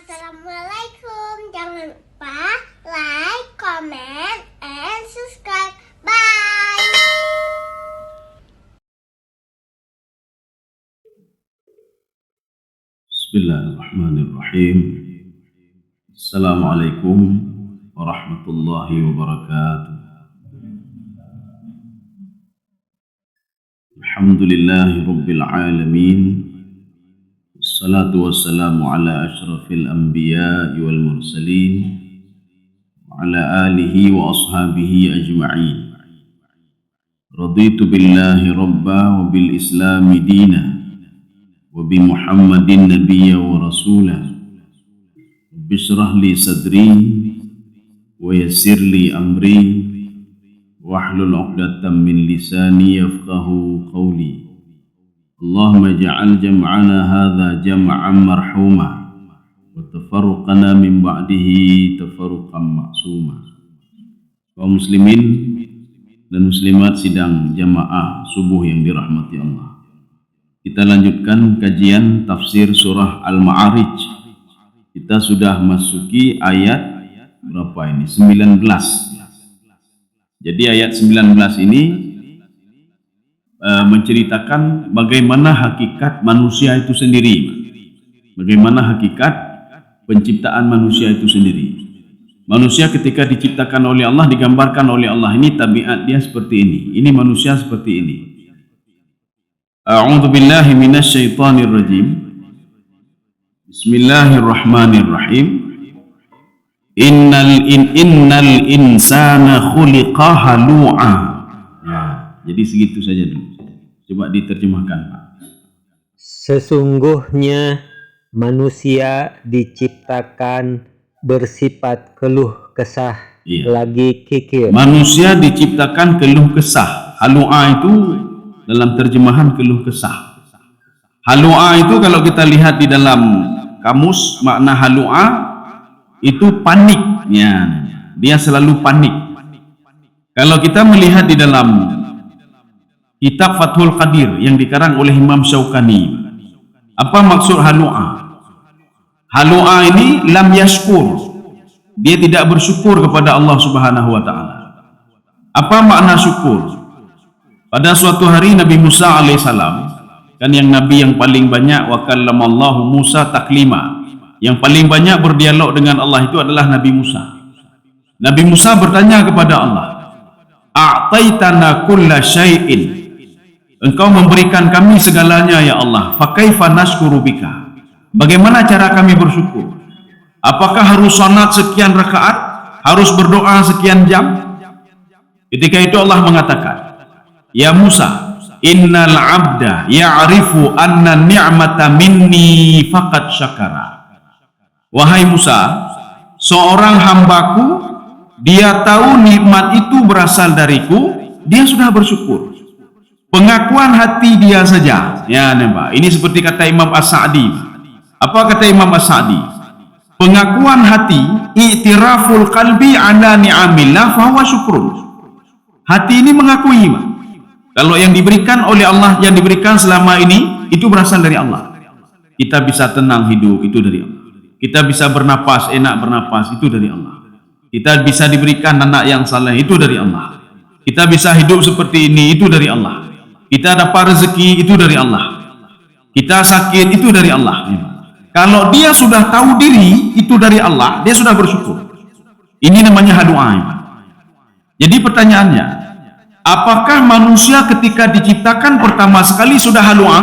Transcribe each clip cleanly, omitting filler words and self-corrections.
Assalamualaikum. Jangan lupa like, comment, and subscribe. Bye. Bismillahirrahmanirrahim. Assalamualaikum warahmatullahi wabarakatuh. Alhamdulillahi rabbil alamin. Wassalatu wassalamu ala ashrafil anbiya'i wal mursalin wa ala alihi wa ashabihi ajma'in. Raditu billahi rabba wa bil islami dina wa bi Muhammadin nabiyya wa rasulah. Bishrah li sadri wa yassir li amri wahlul 'uqdatam min lisani yafqahu qawli. Allahumma ja'al jam'ana hadha jam'an marhuma wa tafarruqana min ba'dihi tafarruqan ma'suma. Kaum muslimin dan muslimat sidang jamaah subuh yang dirahmati Allah. Kita lanjutkan kajian tafsir surah Al-Ma'arij. Kita sudah masuki ayat berapa ini? 19. Jadi ayat 19 ini menceritakan bagaimana hakikat manusia itu sendiri. Bagaimana hakikat penciptaan manusia itu sendiri. Manusia ketika diciptakan oleh Allah, digambarkan oleh Allah, ini tabiat dia seperti ini. Ini manusia seperti ini. A'udzu billahi minasy syaithanir rajim. Bismillahirrahmanirrahim. Innal insana khuliqa halu'a. Ya, jadi segitu saja dulu. Coba diterjemahkan, Pak. Sesungguhnya manusia diciptakan bersifat keluh kesah, lagi kikir. Manusia diciptakan keluh kesah. Halu'a itu dalam terjemahan keluh kesah. Halu'a itu kalau kita lihat di dalam kamus, makna halu'a itu paniknya. Dia selalu panik. Kalau kita melihat di dalam kitab Fathul Qadir yang dikarang oleh Imam Syaukani, apa maksud halu'a? Halu'a ini lam yashkur. Dia tidak bersyukur kepada Allah Subhanahu wa taala. Apa makna syukur? Pada suatu hari Nabi Musa alaihissalam, kan yang nabi yang paling banyak wa kallamallahu Musa taklima. Yang paling banyak berdialog dengan Allah itu adalah Nabi Musa. Nabi Musa bertanya kepada Allah, "A'taitana kulla syai'in." Engkau memberikan kami segalanya ya Allah. Fa kaifa nashkuru bika? Bagaimana cara kami bersyukur? Apakah harus salat sekian rakaat? Harus berdoa sekian jam? Ketika itu Allah mengatakan, "Ya Musa, innal 'abda ya'rifu anna ni'mata minni faqad syakara." Wahai Musa, seorang hambaku, dia tahu nikmat itu berasal dariku, dia sudah bersyukur. Pengakuan hati dia saja. Ya, nampak. Ini seperti kata Imam As-Sa'di. Apa kata Imam As-Sa'di? Pengakuan hati, i'tiraful qalbi ala ni'amillah fahuwa syukrun. Hati ini mengakui, kalau yang diberikan oleh Allah, yang diberikan selama ini, itu berasal dari Allah. Kita bisa tenang hidup, itu dari Allah. Kita bisa bernapas, enak bernapas, itu dari Allah. Kita bisa diberikan anak yang saleh, itu dari Allah. Kita bisa hidup seperti ini, itu dari Allah. Kita dapat rezeki, itu dari Allah. Kita sakit, itu dari Allah. Kalau dia sudah tahu diri, itu dari Allah, dia sudah bersyukur. Ini namanya halu'a. Jadi pertanyaannya, apakah manusia ketika diciptakan pertama sekali sudah halu'a?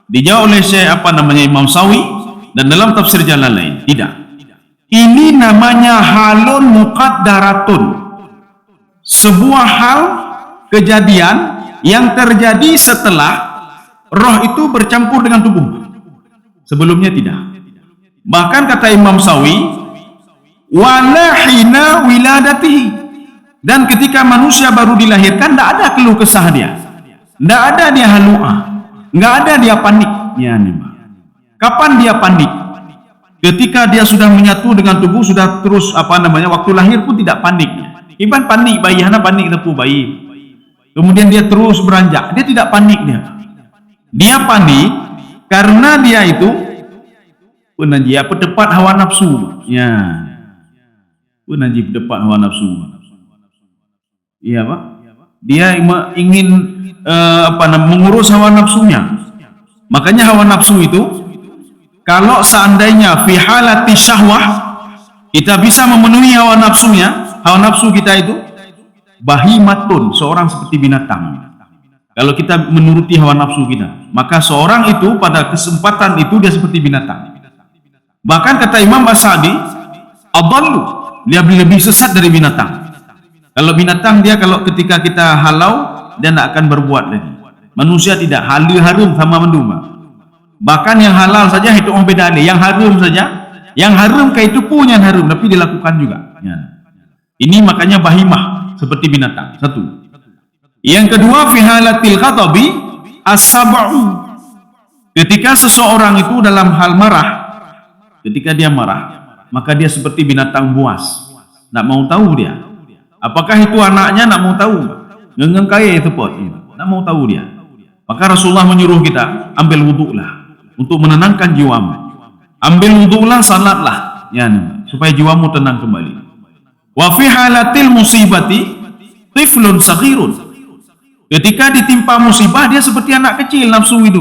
Dijawab oleh Syekh Imam Sawi, dan dalam tafsir Jalalain, tidak. Ini namanya halun muqaddaratun. Sebuah hal, kejadian yang terjadi setelah roh itu bercampur dengan tubuh. Sebelumnya tidak. Bahkan kata Imam Sawi, wala hina wiladatihi. Dan ketika manusia baru dilahirkan, tidak ada keluh kesah dia. Tidak ada dia halu'a. Tidak ada dia panik. Ya, kapan dia panik? Ketika dia sudah menyatu dengan tubuh, sudah terus waktu lahir pun tidak panik. Iban panik bayi, hana panik tepu bayi. Kemudian dia terus beranjak, dia tidak panik dia. Dia panik karena dia itu Pun nanti apa tepat hawa nafsu. Ya. Pun nanti tepat hawa nafsu. Iya, Pak. Dia ingin mengurus hawa nafsunya. Makanya hawa nafsu itu kalau seandainya fi halati syahwah kita bisa memenuhi hawa nafsunya, hawa nafsu kita itu bahimatun, seorang seperti binatang. Kalau kita menuruti hawa nafsu kita, maka seorang itu pada kesempatan itu dia seperti binatang. Bahkan kata Imam As-Sa'di, adallu, dia lebih sesat dari binatang. Kalau binatang dia kalau ketika kita halau dia tidak akan berbuat lagi. Manusia tidak, haram sama mendung. Bahkan yang halal saja itu orang beda ni, yang haram saja, yang haram kayak itu pun yang haram tapi dilakukan juga. Ya. Ini makanya bahimah seperti binatang. Satu. Yang kedua fi halatil ghadabi as-sab'u. Ketika seseorang itu dalam hal marah, ketika dia marah, maka dia seperti binatang buas. Nak mau tahu dia. Apakah itu anaknya nak mau tahu? Ngengeng kaya itu pot. Nak mau tahu dia. Maka Rasulullah menyuruh kita ambil wuduklah untuk menenangkan jiwamu. Ambil wuduklah, salatlah, ya, supaya jiwamu tenang kembali. Wa fi halatil musibati tiflun saghirun. Ketika ditimpa musibah dia seperti anak kecil nafsu itu.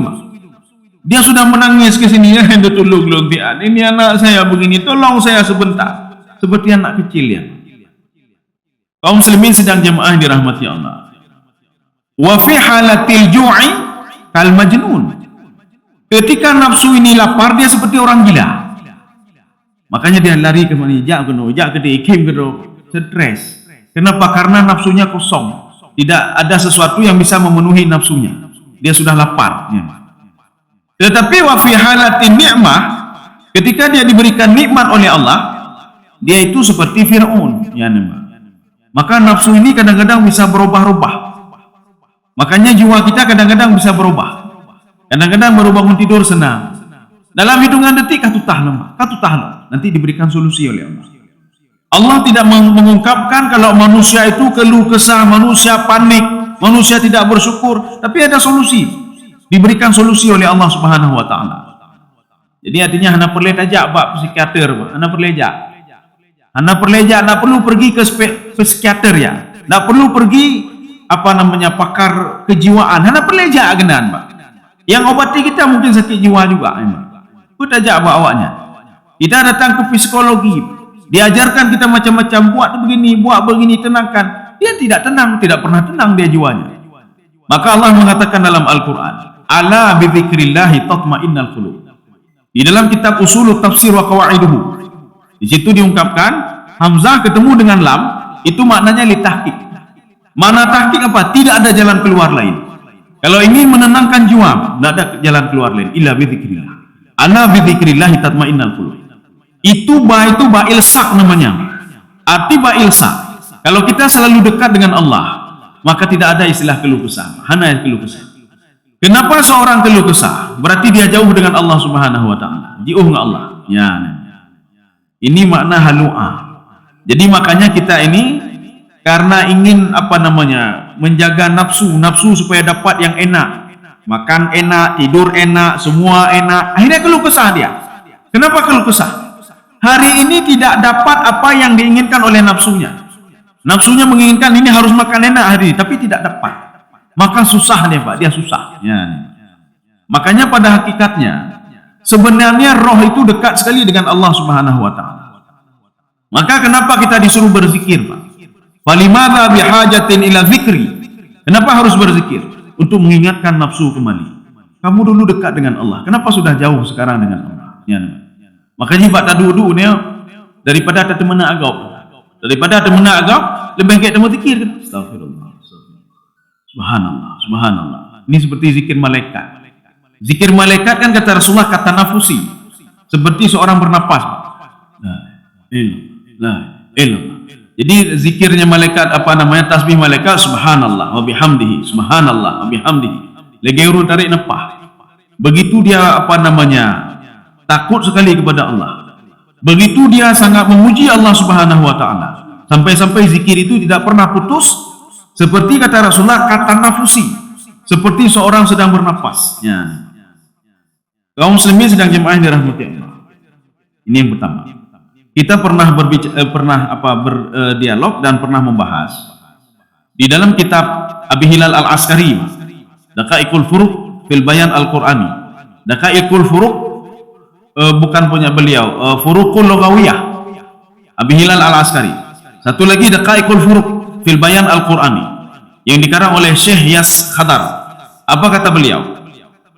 Dia sudah menangis ke sini, ya, tolong dia. Ini anak saya begini, tolong saya sebentar. Seperti anak kecil ya. Kaum muslimin sedang jemaah dirahmati Allah. Wa fi halatil ju'i kal majnun. Ketika nafsu ini lapar dia seperti orang gila. Makanya dia lari ke mana? Jak ke ikim ke stres. Kenapa? Karena nafsunya kosong. Tidak ada sesuatu yang bisa memenuhi nafsunya. Dia sudah lapar. Ya. Tetapi wa fi halatin ni'mah, ketika dia diberikan nikmat oleh Allah, dia itu seperti Fir'aun. Ya, maka nafsu ini kadang-kadang bisa berubah-ubah. Makanya jiwa kita kadang-kadang bisa berubah. Kadang-kadang baru bangun tidur senang. Dalam hitungan detik katutah nanti diberikan solusi oleh Allah. Allah tidak mengungkapkan kalau manusia itu keluh kesah, manusia panik, manusia tidak bersyukur, tapi ada solusi. Diberikan solusi oleh Allah Subhanahu wa taala. Jadi artinya hana perlu ajak bab psikiater, hana perlu ajak. Hana perlu ajak, tak perlu pergi ke psikiater ya. Tak perlu pergi pakar kejiwaan. Hana perlu ajak genan, Pak. Yang obati kita mungkin sakit jiwa juga. Kita ajak awaknya. Kita datang ke psikologi, diajarkan kita macam-macam, buat begini, tenangkan. Dia tidak tenang, tidak pernah tenang dia jiwanya. Maka Allah mengatakan dalam Al-Quran, ala bidzikrillahi tatma'innal qulub. Di dalam kitab Ushul Tafsir wa Qawaiduhu, di situ diungkapkan hamzah ketemu dengan lam itu maknanya litahqiq. Mana tahqiq apa? Tidak ada jalan keluar lain. Kalau ingin menenangkan jiwa, tidak ada jalan keluar lain illa bidzikrillah. Ala bidzikrillahi tatma'innal qulub. Itu ba ilsa namanya. Arti ba ilsa. Kalau kita selalu dekat dengan Allah, maka tidak ada istilah keluh kesah. Hanya keluh kesah. Kenapa seorang keluh kesah? Berarti dia jauh dengan Allah Subhanahu wa taala. Jauh dengan Allah. Ya. Ini makna halu'a. Jadi makanya kita ini karena ingin menjaga nafsu supaya dapat yang enak. Makan enak, tidur enak, semua enak. Akhirnya keluh kesah dia. Kenapa keluh kesah? Hari ini tidak dapat apa yang diinginkan oleh nafsunya. Nafsunya menginginkan ini harus makan enak hari ini, tapi tidak dapat. Maka susah dia, Pak. Dia susah. Ya. Makanya pada hakikatnya sebenarnya roh itu dekat sekali dengan Allah Subhanahu wa taala. Maka kenapa kita disuruh berzikir, Pak? Falimadza bihajatin ila dzikri? Kenapa harus berzikir? Untuk mengingatkan nafsu kembali. Kamu dulu dekat dengan Allah. Kenapa sudah jauh sekarang dengan Allah? Ya. Makanya Pak tadu ni daripada tak temena agak. Daripada temena agak lebih baik temu zikir. Astagfirullah. Subhanallah, subhanallah. Ini seperti zikir malaikat. Zikir malaikat kan kata Rasulullah kata nafusi. Seperti seorang bernapas. La ilah. Jadi zikirnya malaikat tasbih malaikat subhanallah wa bihamdihi, subhanallah wa bihamdihi. Lagi urut tarik nafas. Begitu dia takut sekali kepada Allah. Begitu dia sangat memuji Allah Subhanahu wa taala. Sampai-sampai zikir itu tidak pernah putus. Seperti kata Rasulullah kata nafusi. Seperti seorang sedang bernafas. Ya. Kaum muslimin sedang jemaah dirahmati Allah. Ini yang pertama. Kita pernah berdialog dan pernah membahas di dalam kitab Abi Hilal Al-Askari, Daqaiqul Furuq fil Bayan Al-Qur'ani. Daqaiqul Furuq bukan punya beliau, Furuqul Lughawiyah, Abi Hilal Al-Askari. Satu lagi Daqaiqul Furuq fil Bayan Al-Qur'ani yang dikarang oleh Syekh Yas Khadar. Apa kata beliau?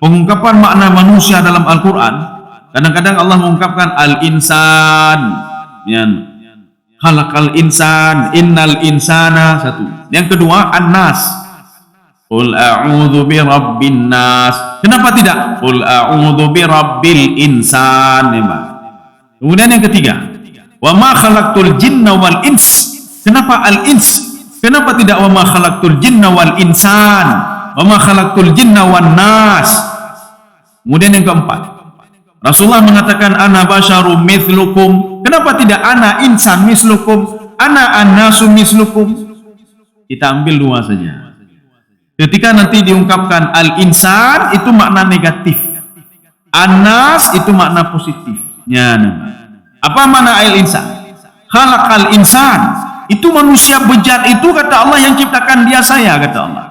Pengungkapan makna manusia dalam Al-Qur'an, kadang-kadang Allah mengungkapkan al-insan, khalaqal insan, innal insana, satu. Yang kedua an-nas, qul a'udzu birabbin nas. Kenapa tidak qul a'udzu birabbil insan? Kemudian yang ketiga, wa ma khalaqtul jinna wal ins. Kenapa al-ins? Kenapa tidak wa ma khalaqtul jinna wal insan, wa ma khalaqtul jinna wan nas? Kemudian yang keempat, Rasulullah mengatakan ana basyarum mithlukum. Kenapa tidak ana insan mislukum, ana annasu mislukum? Kita ambil dua saja. Ketika nanti diungkapkan al-insan itu makna negatif, annas itu makna positif. Apa makna al-insan? Khalaqal insan, itu manusia bejat itu kata Allah yang ciptakan dia saya, kata Allah.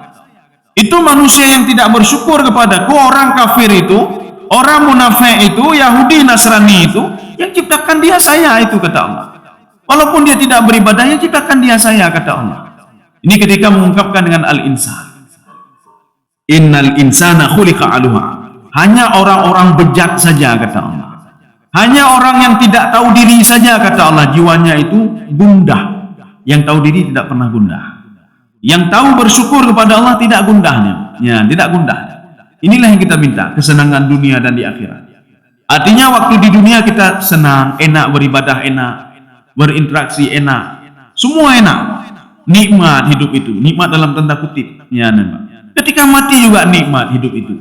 Itu manusia yang tidak bersyukur kepadaku, orang kafir itu, orang munafik itu, Yahudi Nasrani itu, yang ciptakan dia saya itu, kata Allah. Walaupun dia tidak beribadah, yang ciptakan dia saya, kata Allah. Ini ketika mengungkapkan dengan al-insan. Innal insana khuliqa aluha. Hanya orang-orang bejat saja, kata Allah. Hanya orang yang tidak tahu diri saja, kata Allah, jiwanya itu gundah. Yang tahu diri tidak pernah gundah. Yang tahu bersyukur kepada Allah tidak gundahnya, tidak gundah. Inilah yang kita minta, kesenangan dunia dan di akhirat. Artinya waktu di dunia kita senang, enak, beribadah enak, berinteraksi enak, semua enak, nikmat hidup itu, nikmat dalam tanda kutip. Ketika mati juga nikmat hidup itu.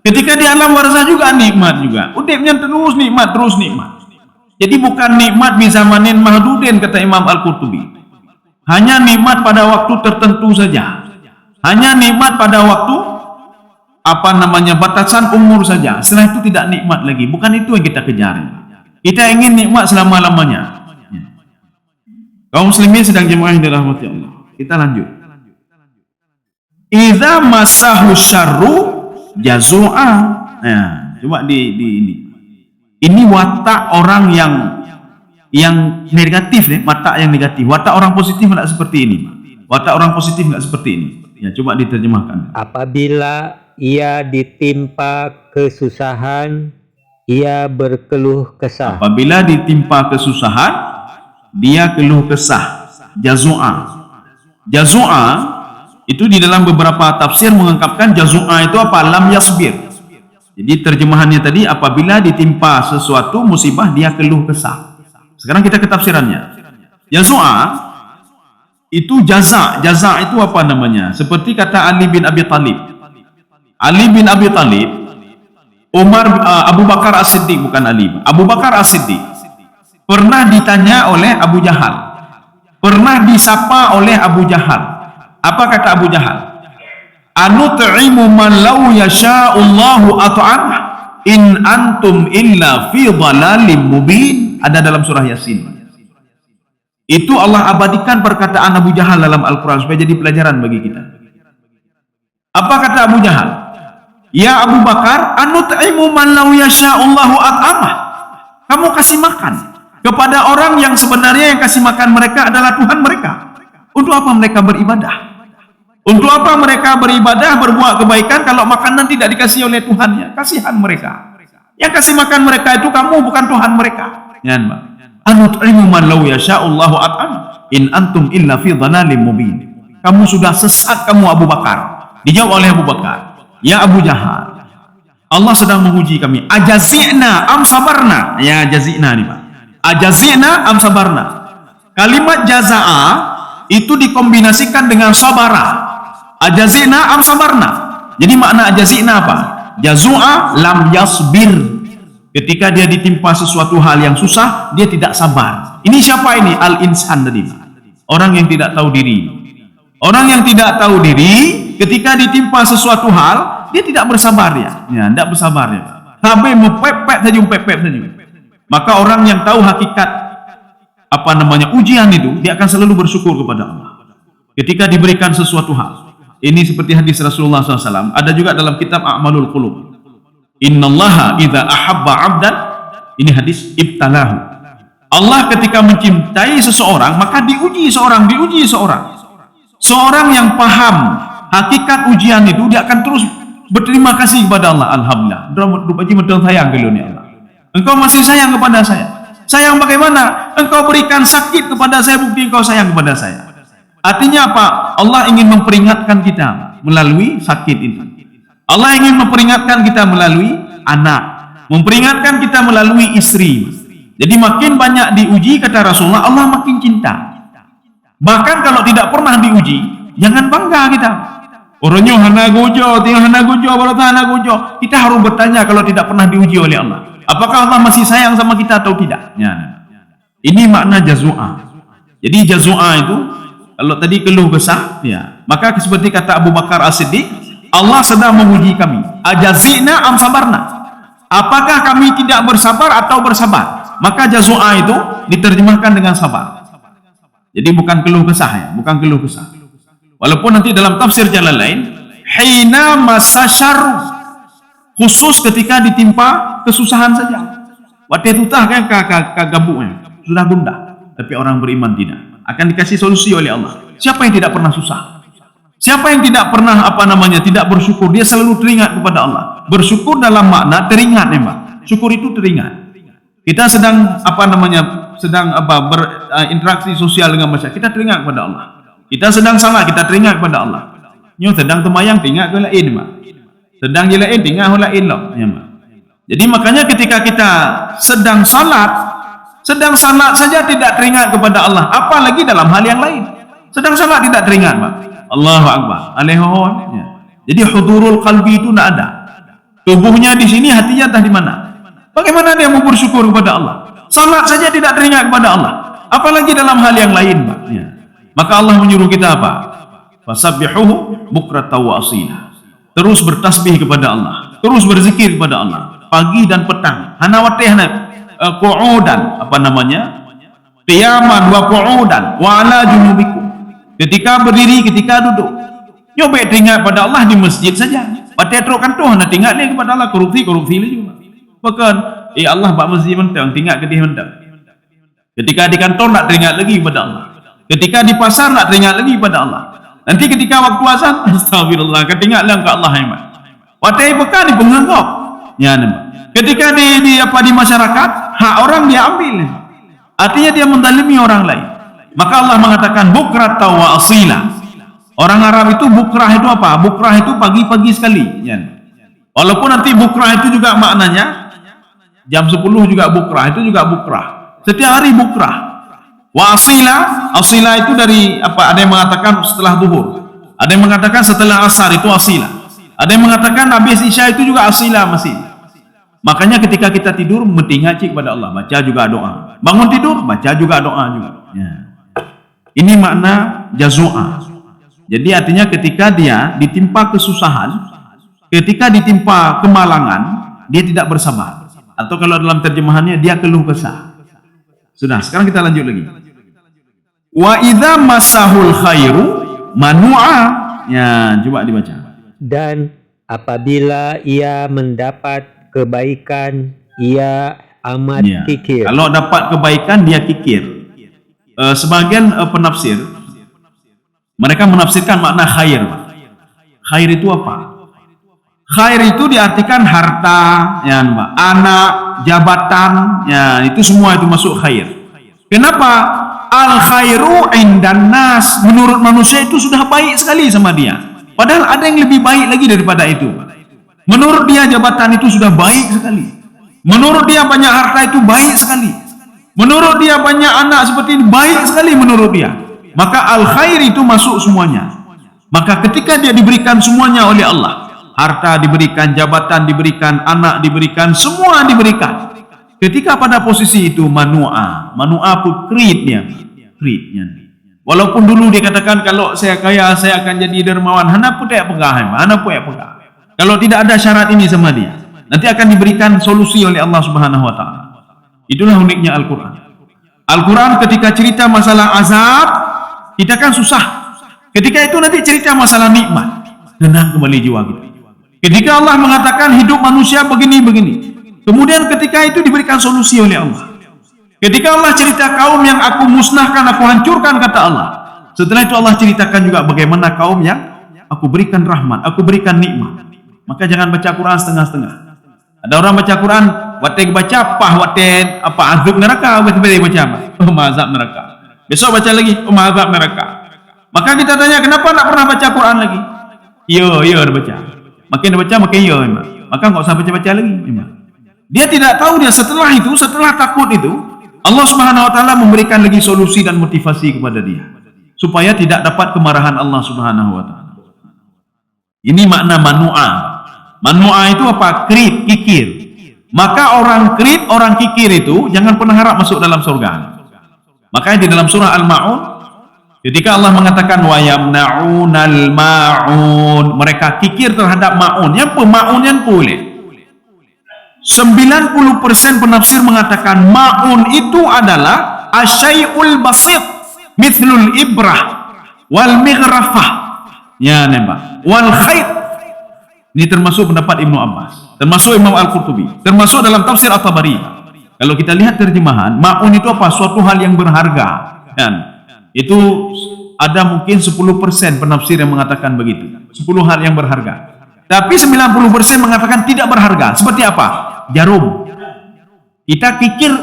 Ketika di alam barzah juga nikmat juga. Udipnya terus nikmat, terus nikmat. Jadi bukan nikmat bizamanin mahdudin, kata Imam Al-Qurtubi. Hanya nikmat pada waktu tertentu saja. Hanya nikmat pada waktu batasan umur saja. Setelah itu tidak nikmat lagi. Bukan itu yang kita kejar. Kita ingin nikmat selama-lamanya. Kaum muslimin sedang jemaah yang dirahmati Allah. Kita lanjut. Idza massahu syarru jazua. Nah, coba di ini. Ini watak orang yang negatif nih, watak yang negatif. Watak orang positif tidak seperti ini. Watak orang positif tidak seperti ini. Ya, coba diterjemahkan. Apabila ia ditimpa kesusahan, ia berkeluh kesah. Apabila ditimpa kesusahan, dia keluh kesah. Jazua. Jazua itu di dalam beberapa tafsir mengungkapkan jazua itu apa? Lam yasbir. Jadi terjemahannya tadi, apabila ditimpa sesuatu musibah dia keluh kesah. Sekarang kita ke tafsirannya. Jazua itu jaza. Jaza itu apa namanya? Seperti kata Ali bin Abi Thalib. Ali bin Abi Thalib, Abu Bakar As-Siddiq, bukan Ali. Abu Bakar As-Siddiq pernah ditanya oleh Abu Jahal. Pernah disapa oleh Abu Jahal. Apa kata Abu Jahal? Anut'imu man law yasha'ullahu at'amah in antum illa fi dhalalim mubin. Ada dalam surah Yasin. Itu Allah abadikan perkataan Abu Jahal dalam Al-Quran supaya jadi pelajaran bagi kita. Apa kata Abu Jahal? Ya Abu Bakar, anut'imu man law yasha'ullahu at'amah. Kamu kasih makan kepada orang yang sebenarnya yang kasih makan mereka adalah Tuhan mereka. Untuk apa mereka beribadah? Untuk apa mereka beribadah, berbuat kebaikan kalau makanan tidak dikasih oleh Tuhannya? Kasihan mereka. Yang kasih makan mereka itu kamu, bukan Tuhan mereka. Anut'imu man law yasha'ullahu at'amah in antum illa fi dhalalim mubin. Kamu sudah sesat kamu Abu Bakar. Dijawab oleh Abu Bakar, ya Abu Jahal, Allah sedang menguji kami. Ajazi'na am sabarna? Ya jazi'na nih Pak. Ajazi'na am sabarna? Kalimat jaza'a itu dikombinasikan dengan sabara. Ajazi'na am sabarna? Jadi makna ajazi'na apa? Jazu'a lam yasbir. Ketika dia ditimpa sesuatu hal yang susah, dia tidak sabar. Ini siapa ini? Al-insan tadi. Orang yang tidak tahu diri. Orang yang tidak tahu diri, ketika ditimpa sesuatu hal, dia tidak bersabar ya. Ya, tidak bersabar ya. Sampai mepepet saja, Maka orang yang tahu hakikat ujian itu, dia akan selalu bersyukur kepada Allah. Ketika diberikan sesuatu hal. Ini seperti hadis Rasulullah SAW. Ada juga dalam kitab A'malul Qulub. Innallaha idza ahabba 'abdan, ini hadis, ibtalahu. Allah ketika mencintai seseorang, maka diuji seorang. Seorang yang paham hakikat ujian itu, dia akan terus berterima kasih kepada Allah. Alhamdulillah, rupanya betul sayang kalau ni Allah. Engkau masih sayang kepada saya. Sayang bagaimana? Engkau berikan sakit kepada saya, bukti engkau sayang kepada saya. Artinya apa? Allah ingin memperingatkan kita melalui sakit itu. Allah ingin memperingatkan kita melalui anak, memperingatkan kita melalui istri. Jadi makin banyak diuji, kata Rasulullah, Allah makin cinta. Bahkan kalau tidak pernah diuji, jangan bangga kita. Orangnya hana gojo, kita harus bertanya kalau tidak pernah diuji oleh Allah. Apakah Allah masih sayang sama kita atau tidak? Ya. Ini makna jazu'ah. Jadi jazu'ah itu, kalau tadi keluh kesah, ya, maka seperti kata Abu Bakar As-Siddiq, Allah sedang menguji kami. Ajazina am sabarna. Apakah kami tidak bersabar atau bersabar? Maka jazu'ah itu diterjemahkan dengan sabar. Jadi bukan keluh kesah, ya, bukan keluh kesah. Walaupun nanti dalam tafsir jalan lain, hina masasyaru, khusus ketika ditimpa kesusahan saja. Waktu itu tak kan kagabuknya sudah gundah, tapi orang beriman tidak. Akan dikasih solusi oleh Allah. Siapa yang tidak pernah susah? Siapa yang tidak pernah tidak bersyukur? Dia selalu teringat kepada Allah. Bersyukur dalam makna teringat, Mbak. Syukur itu teringat. Kita sedang berinteraksi sosial dengan masyarakat, kita teringat kepada Allah. Kita sedang salat, kita teringat kepada Allah. Nyo sedang temayang teringat ke lain, Mbak. Sedang je lain teringat lain lah, ya, Mbak. Jadi makanya ketika kita sedang salat saja tidak teringat kepada Allah, apalagi dalam hal yang lain. Sedang salat tidak teringat, Mbak. Allahu Akbar. Ya. Jadi hudurul qalbi itu tidak ada. Tubuhnya di sini, hatinya entah di mana. Bagaimana dia mau bersyukur kepada Allah? Salat saja tidak teringat kepada Allah, apalagi dalam hal yang lain, Mbak. Ya. Maka Allah menyuruh kita apa? Fasabbihuhu bukratan wa asila. Terus bertasbih kepada Allah, terus berzikir kepada Allah pagi dan petang. Hana watih qu'udan, qiyaman wa qu'udan wa ala junubikum. Ketika berdiri, ketika duduk. Nyoba teringat pada Allah di masjid saja. Patut terukkan tu hana teringat lagi kepada Allah, korupsi juga. Bahkan Allah bak masjid mentang teringat ke dia mentang. Ketika di kantor nak teringat lagi kepada Allah. Ketika di pasar nak teringat lagi kepada Allah. Nanti ketika waktu azan, astagfirullah, ketinggalan ke Allah hemat. Watai bekal di penganggap. Ya, ketika di masyarakat, hak orang dia ambil. Artinya dia mendalimi orang lain. Maka Allah mengatakan bukratan wa asila. Orang Arab itu bukrah itu apa? Bukrah itu pagi-pagi sekali. Ya. Walaupun nanti bukrah itu juga maknanya jam 10 juga bukrah, itu juga bukrah. Setiap hari bukrah. Wa asila itu dari apa? Ada yang mengatakan setelah zuhur, ada yang mengatakan setelah asar itu asila, ada yang mengatakan habis isya itu juga asila masih. Makanya ketika kita tidur mesti ngaji kepada Allah, baca juga doa. Bangun tidur baca juga doa juga. Ya. Ini makna jazu'ah. Jadi artinya ketika dia ditimpa kesusahan, ketika ditimpa kemalangan, dia tidak bersabar. Atau kalau dalam terjemahannya dia keluh kesah. Sudah, sekarang kita lanjut lagi. Wa idza masahul khairu manu'a. Ya, coba dibaca. Dan apabila ia mendapat kebaikan, ia amat kikir. Kalau dapat kebaikan, dia kikir. Sebagian penafsir mereka menafsirkan makna khair. Khair itu apa? Khair itu diartikan harta, ya, Mbak, anak, jabatan, ya, itu semua itu masuk khair. Kenapa? Al khairu indan nas, menurut manusia itu sudah baik sekali sama dia. Padahal ada yang lebih baik lagi daripada itu. Menurut dia jabatan itu sudah baik sekali. Menurut dia banyak harta itu baik sekali. Menurut dia banyak anak seperti ini baik sekali menurut dia. Maka al khair itu masuk semuanya. Maka ketika dia diberikan semuanya oleh Allah, harta diberikan, jabatan diberikan, anak diberikan, semua diberikan. Ketika pada posisi itu manu'a pun krednya. Walaupun dulu dia katakan kalau saya kaya saya akan jadi dermawan, hana pun tak pegah, Kalau tidak ada syarat ini sama dia, nanti akan diberikan solusi oleh Allah Subhanahu wa taala. Itulah uniknya Al-Quran. Al-Quran ketika cerita masalah azab, kita kan susah. Ketika itu nanti cerita masalah nikmat, tenang kembali jiwa kita. Ketika Allah mengatakan hidup manusia begini-begini, kemudian ketika itu diberikan solusi oleh Allah. Ketika Allah cerita kaum yang aku musnahkan, aku hancurkan, kata Allah. Setelah itu Allah ceritakan juga bagaimana kaum yang aku berikan rahmat, aku berikan nikmat. Maka jangan baca Quran setengah-setengah. Ada orang baca Quran, watek baca apa azab neraka, baca apa? Azab neraka. Besok baca lagi, azab neraka. Maka kita tanya, kenapa tak pernah baca Quran lagi? Iya, baca. Makin baca makin iya, maka enggak usah baca-baca lagi. Dia tidak tahu dia setelah takut itu, Allah Subhanahu wa taala memberikan lagi solusi dan motivasi kepada dia supaya tidak dapat kemarahan Allah Subhanahu wa taala. Ini makna manu'a. Manu'a itu apa? Kikir. Maka orang kikir itu jangan pernah harap masuk dalam surga. Makanya di dalam surah Al-Ma'un ketika Allah mengatakan wa yamna'unal ma'un, mereka kikir terhadap ma'un. Yang ma'un yang boleh. 90% penafsir mengatakan ma'un itu adalah asyai'ul basit mithlul ibrah wal mighrafah, ya nembak, wal khayt. Ini termasuk pendapat Ibnu Abbas, termasuk Imam Al-Qurtubi, termasuk dalam tafsir At-Tabari. Kalau kita lihat terjemahan, ma'un itu apa? Suatu hal yang berharga, kan? Itu ada mungkin 10% penafsir yang mengatakan begitu, 10 hal yang berharga. Tapi 90% mengatakan tidak berharga. Seperti apa? Jarum. Kita kikir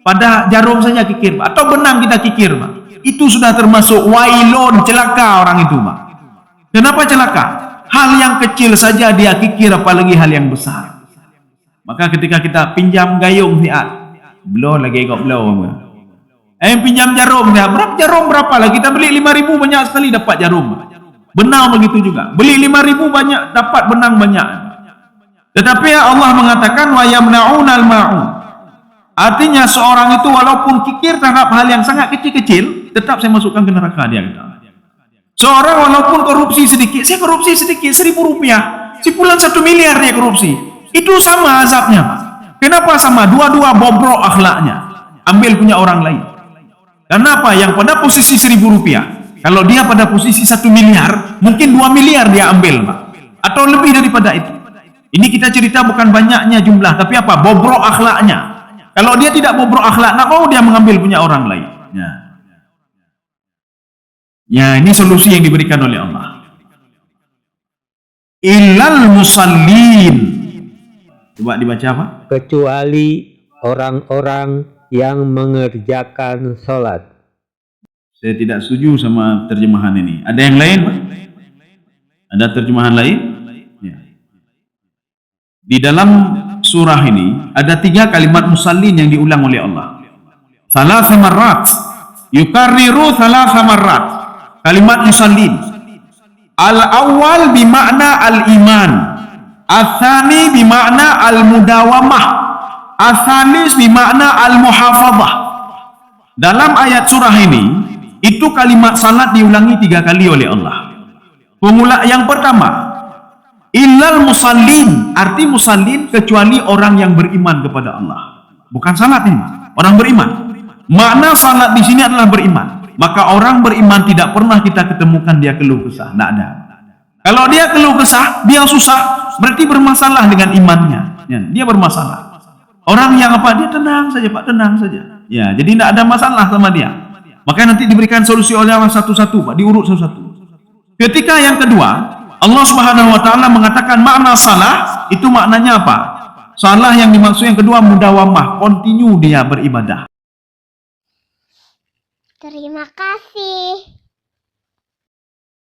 pada jarum saja kikir, atau benang kita kikir, Pak. Itu sudah termasuk wailun, celaka orang itu, Pak. Kenapa celaka? Hal yang kecil saja dia kikir, apalagi hal yang besar. Maka ketika kita pinjam gayung siat, belum lagi kok belum. Pinjam jarum dia, berapa lah? Kita beli 5.000 banyak sekali dapat jarum. Benang begitu juga. Beli 5.000 banyak dapat benang banyak. Tetapi Allah mengatakan wa yamna'unal ma'un. Artinya seorang itu walaupun kikir terhadap hal yang sangat kecil-kecil, tetap saya masukkan ke neraka dia. Seorang walaupun korupsi sedikit, saya korupsi sedikit, 1.000 rupiah, sebulan 1 miliar dia korupsi. Itu sama azabnya, Pak. Kenapa sama? Dua-dua bobrok akhlaknya. Ambil punya orang lain. Kenapa? Yang pada posisi 1.000 rupiah, kalau dia pada posisi 1 miliar, mungkin 2 miliar dia ambil, Pak. Atau lebih daripada itu. Ini kita cerita bukan banyaknya jumlah, tapi apa? Bobrok akhlaknya. Kalau dia tidak bobrok akhlak, nak mau dia mengambil punya orang lain. Ya, ini solusi yang diberikan oleh Allah. Illal musallin. Coba dibaca apa? Kecuali orang-orang yang mengerjakan sholat. Saya tidak setuju sama terjemahan ini. Ada yang lain, Pak? Ada terjemahan lain? Ya. Di dalam surah ini ada 3 kalimat musallin yang diulang oleh Allah. Thalatha marrat. Yukarriru thalatha marrat. Kalimat musallin. Al-awwal bimakna al-iman. Al-thani bimakna al-mudawamah. Al-thalis bimakna al-muhafadhah. Dalam ayat surah ini, itu kalimat salat diulangi 3 kali oleh Allah. Pemula yang pertama, illal musallin, arti musallin kecuali orang yang beriman kepada Allah. Bukan salat ini, orang beriman. Makna salat di sini adalah beriman. Maka orang beriman tidak pernah kita ketemukan dia keluh kesah, tidak ada. Kalau dia keluh kesah, dia susah, berarti bermasalah dengan imannya. Ya, dia bermasalah. Orang yang apa? Dia tenang saja, Pak, tenang saja. Ya, jadi tidak ada masalah sama dia. Makanya nanti diberikan solusi oleh Allah satu-satu, Pak, diurut satu-satu. Ketika yang kedua, Allah Subhanahu wa taala mengatakan makna salah, itu maknanya apa? Salah yang dimaksud yang kedua mudawamah, continue dia beribadah. Terima kasih.